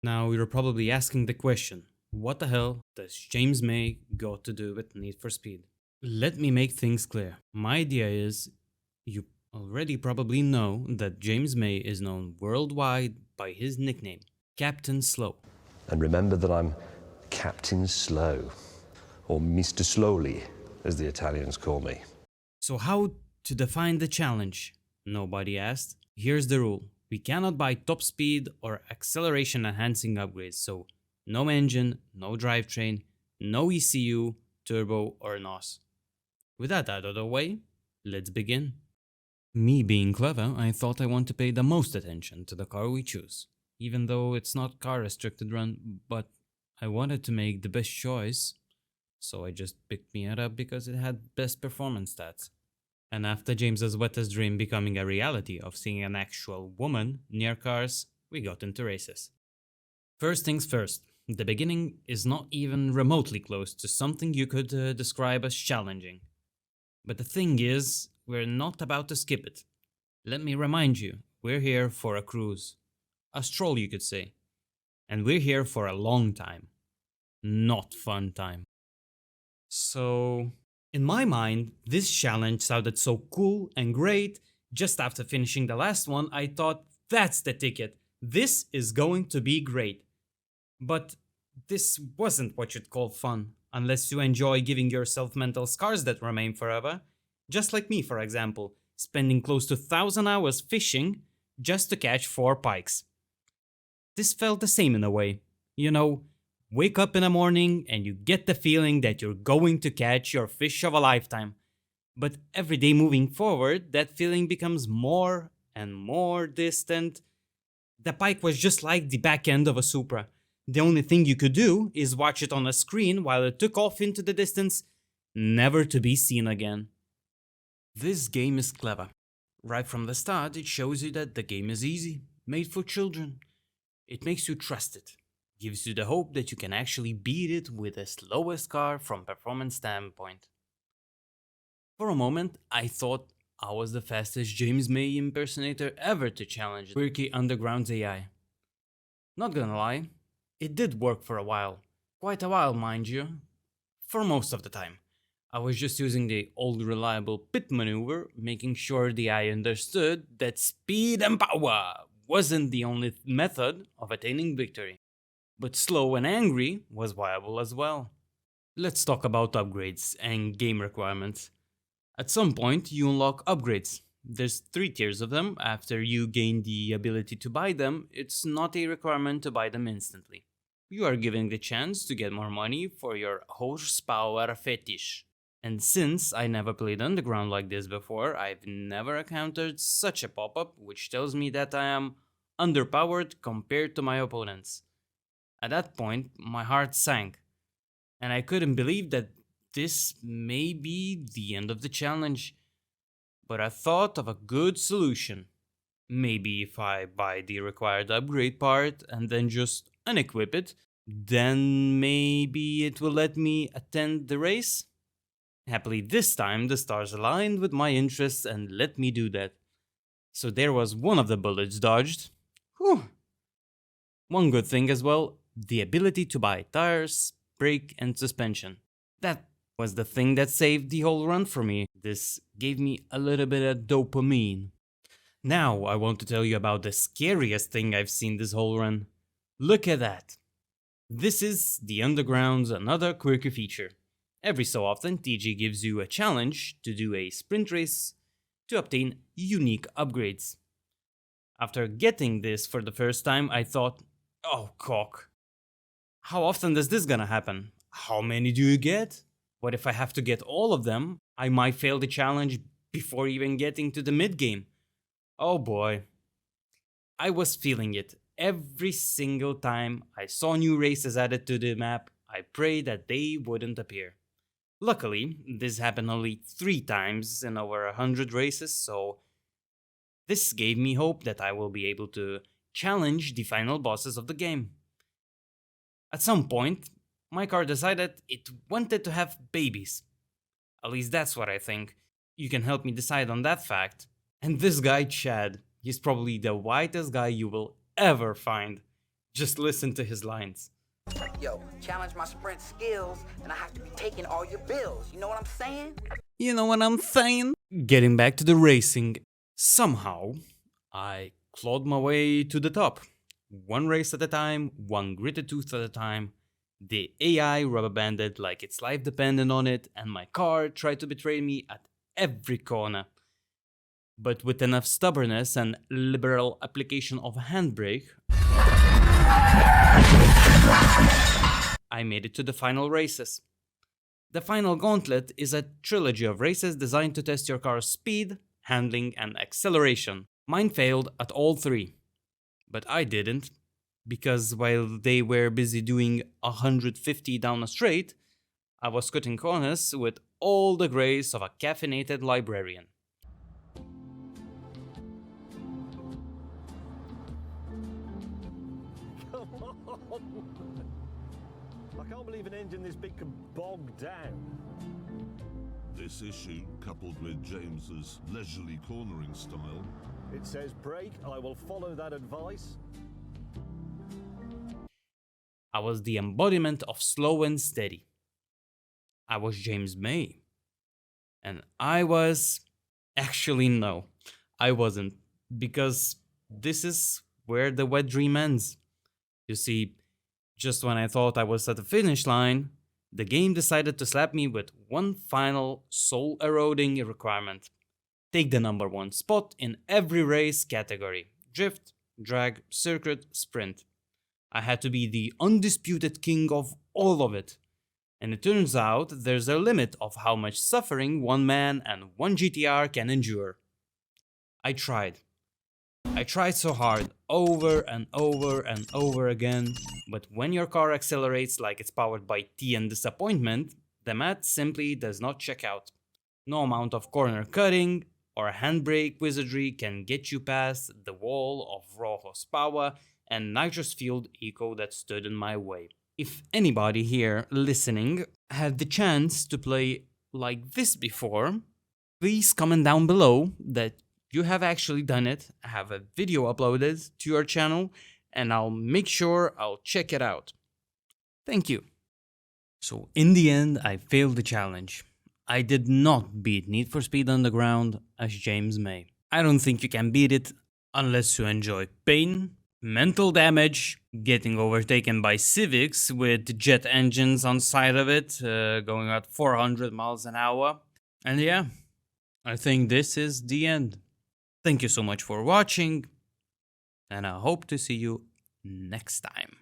Now you're probably asking the question, what the hell does James May got to do with Need for Speed? Let me make things clear. My idea is you already probably know that James May is known worldwide by his nickname, Captain Slow. And remember that I'm Captain Slow, or Mr. Slowly, as the Italians call me. So how to define the challenge? Nobody asked. Here's the rule. We cannot buy top speed or acceleration enhancing upgrades, so no engine, no drivetrain, no ECU, turbo or NOS. With that out of the way, let's begin. Me being clever, I thought I want to pay the most attention to the car we choose, even though it's not car restricted run, but I wanted to make the best choice, so I just picked Miata because it had best performance stats. And after James's wettest dream becoming a reality of seeing an actual woman near cars, we got into races. First things first, the beginning is not even remotely close to something you could describe as challenging. But the thing is, we're not about to skip it. Let me remind you, we're here for a cruise. A stroll, you could say. And we're here for a long time. Not fun time. So, in my mind, this challenge sounded so cool and great. Just after finishing the last one, I thought, that's the ticket. This is going to be great. But this wasn't what you'd call fun, unless you enjoy giving yourself mental scars that remain forever. Just like me, for example, spending close to 1,000 hours fishing just to catch 4 pikes. This felt the same in a way. You know, wake up in the morning and you get the feeling that you're going to catch your fish of a lifetime. But every day moving forward, that feeling becomes more and more distant. The pike was just like the back end of a Supra. The only thing you could do is watch it on a screen while it took off into the distance, never to be seen again. This game is clever. Right from the start, it shows you that the game is easy, made for children. It makes you trust it, gives you the hope that you can actually beat it with the slowest car from performance standpoint. For a moment, I thought I was the fastest James May impersonator ever to challenge Quirky Underground's AI. Not gonna lie, it did work for a while. Quite a while, mind you. For most of the time. I was just using the old reliable pit maneuver, making sure the AI understood that speed and power wasn't the only method of attaining victory. But slow and angry was viable as well. Let's talk about upgrades and game requirements. At some point, you unlock upgrades. There's 3 tiers of them. After you gain the ability to buy them, it's not a requirement to buy them instantly. You are given the chance to get more money for your horsepower fetish. And since I never played Underground like this before, I've never encountered such a pop-up, which tells me that I am underpowered compared to my opponents. At that point, my heart sank, and I couldn't believe that this may be the end of the challenge. But I thought of a good solution. Maybe if I buy the required upgrade part and then just unequip it, then maybe it will let me attend the race? Happily this time the stars aligned with my interests and let me do that. So there was one of the bullets dodged. Whew. One good thing as well, the ability to buy tires, brake and suspension. That was the thing that saved the whole run for me. This gave me a little bit of dopamine. Now I want to tell you about the scariest thing I've seen this whole run. Look at that. This is the Underground's another quirky feature. Every so often, TG gives you a challenge to do a sprint race to obtain unique upgrades. After getting this for the first time, I thought, oh cock. How often is this gonna happen? How many do you get? What if I have to get all of them? I might fail the challenge before even getting to the mid-game. Oh boy. I was feeling it. Every single time I saw new races added to the map, I prayed that they wouldn't appear. Luckily, this happened only 3 times in over 100 races, so this gave me hope that I will be able to challenge the final bosses of the game. At some point, my car decided it wanted to have babies. At least that's what I think. You can help me decide on that fact. And this guy, Chad, he's probably the whitest guy you will ever find. Just listen to his lines. Yo, challenge my sprint skills, and I have to be taking all your bills. You know what I'm saying? You know what I'm saying? Getting back to the racing, somehow I clawed my way to the top. One race at a time, one gritted tooth at a time. The AI rubber banded like its life depended on it, and my car tried to betray me at every corner. But with enough stubbornness and liberal application of handbrake, I made it to the final races. The final gauntlet is a trilogy of races designed to test your car's speed, handling, and acceleration. Mine failed at all three, but I didn't, because while they were busy doing 150 down a straight, I was cutting corners with all the grace of a caffeinated librarian. I can't believe an engine this big can bog down. This issue, coupled with James's leisurely cornering style, It says brake, I will follow that advice. I was the embodiment of slow and steady. I was James May. And I was... Actually, no, I wasn't. Because this is where the wet dream ends. You see, just when I thought I was at the finish line, the game decided to slap me with one final soul-eroding requirement. Take the #1 spot in every race category. Drift, drag, circuit, sprint. I had to be the undisputed king of all of it. And it turns out there's a limit of how much suffering one man and one GTR can endure. I tried. I tried so hard, over and over and over again, but when your car accelerates like it's powered by tea and disappointment, the math simply does not check out. No amount of corner cutting or handbrake wizardry can get you past the wall of raw horsepower and nitrous fueled eco that stood in my way. If anybody here listening had the chance to play like this before, please comment down below that you have actually done it. I have a video uploaded to your channel and I'll make sure I'll check it out. Thank you. So in the end, I failed the challenge. I did not beat Need for Speed Underground as James May. I don't think you can beat it unless you enjoy pain, mental damage, getting overtaken by Civics with jet engines on side of it, going at 400 miles an hour. And yeah, I think this is the end. Thank you so much for watching, and I hope to see you next time.